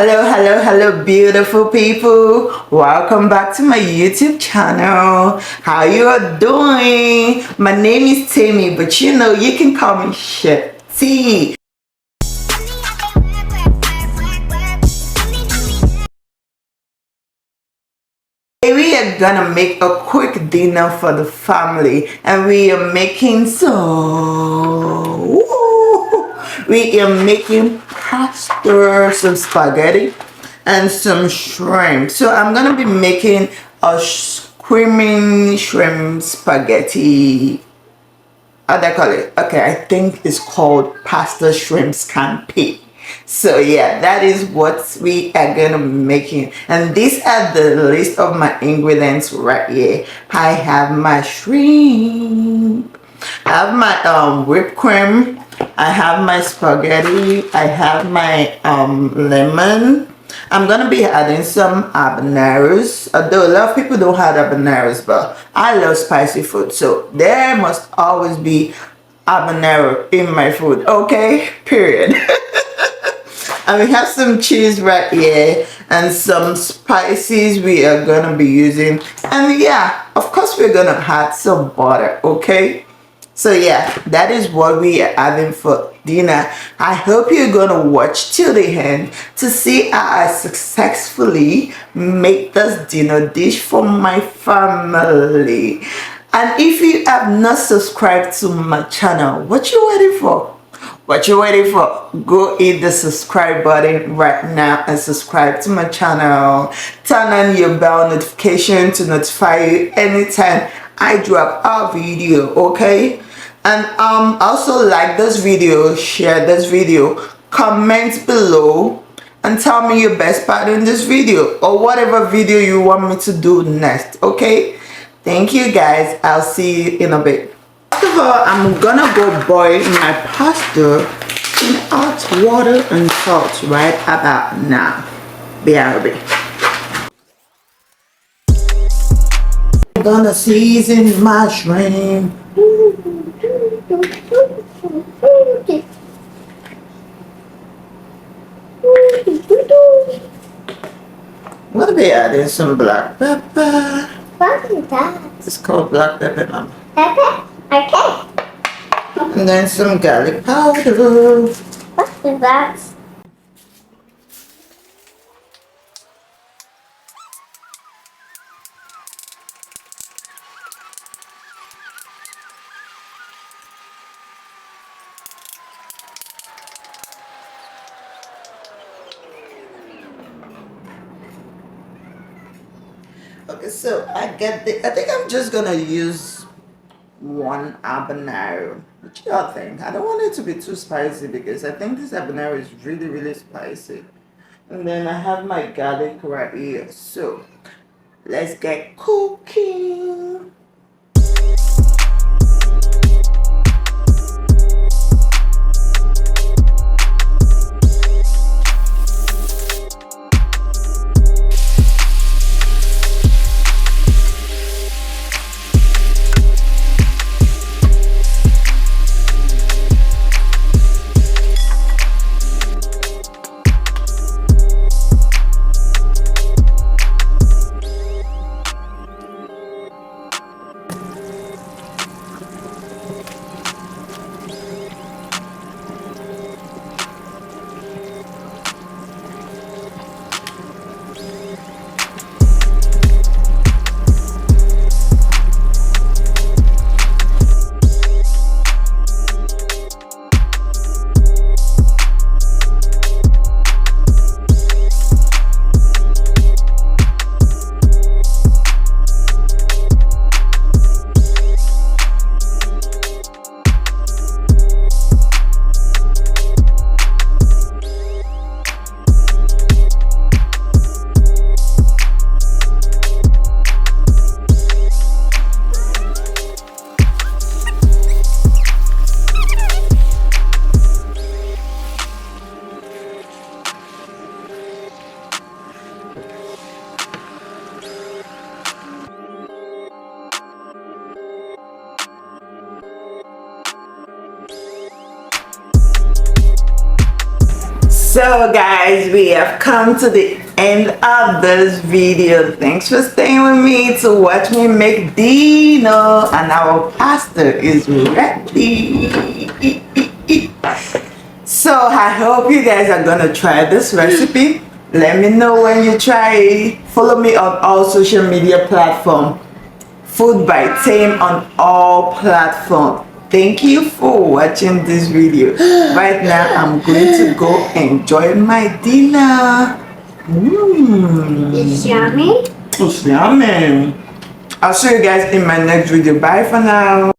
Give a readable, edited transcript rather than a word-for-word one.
Hello, beautiful people. Welcome back to my YouTube channel. How you are doing? My name is Tammy, but you can call me Chef T. We are gonna make a quick dinner for the family, and we are making pasta, some spaghetti, and some shrimp. So I'm gonna be making a creamy shrimp spaghetti. How do I call it? Okay, I think it's called pasta shrimp scampi. So yeah, that is what we are gonna be making, and these are the list of my ingredients right here. I have my shrimp, I have my whipped cream, I have my spaghetti, I have my lemon. I'm gonna be adding some habaneros, although a lot of people don't have habaneros, but I love spicy food, so there must always be habanero in my food, okay, period. And we have some cheese right here and some spices we are gonna be using, and yeah, of course we're gonna add some butter, okay? So yeah, that is what we are having for dinner. I hope you're gonna watch till the end to see how I successfully make this dinner dish for my family. And if you have not subscribed to my channel, what you waiting for? What you waiting for? Go hit the subscribe button right now and subscribe to my channel. Turn on your bell notification to notify you anytime I drop a video, okay? And also like this video, share this video, comment below and tell me your best part in this video or whatever video you want me to do next, okay? Thank you guys. I'll see you in a bit. First of all, I'm gonna go boil my pasta in hot water and salt right about now. BRB. I'm gonna season my shrimp. I'm gonna be adding some black pepper. What is that? It's called black pepper, mama. Pepper? Okay. And then some garlic powder. What is that? Okay, so I think I'm just gonna use one habanero. What y'all think? I don't want it to be too spicy because I think this habanero is really spicy. And then I have my garlic right here. So let's get cooking. So guys, we have come to the end of this video. Thanks for staying with me to watch me make dinner, and our pasta is ready. So I hope you guys are gonna try this recipe. Let me know when you try it. Follow me on all social media platforms. Foodbytem on all platforms. Thank you for watching this video. Right now, I'm going to go enjoy my dinner. It's yummy. It's yummy. I'll see you guys in my next video. Bye for now.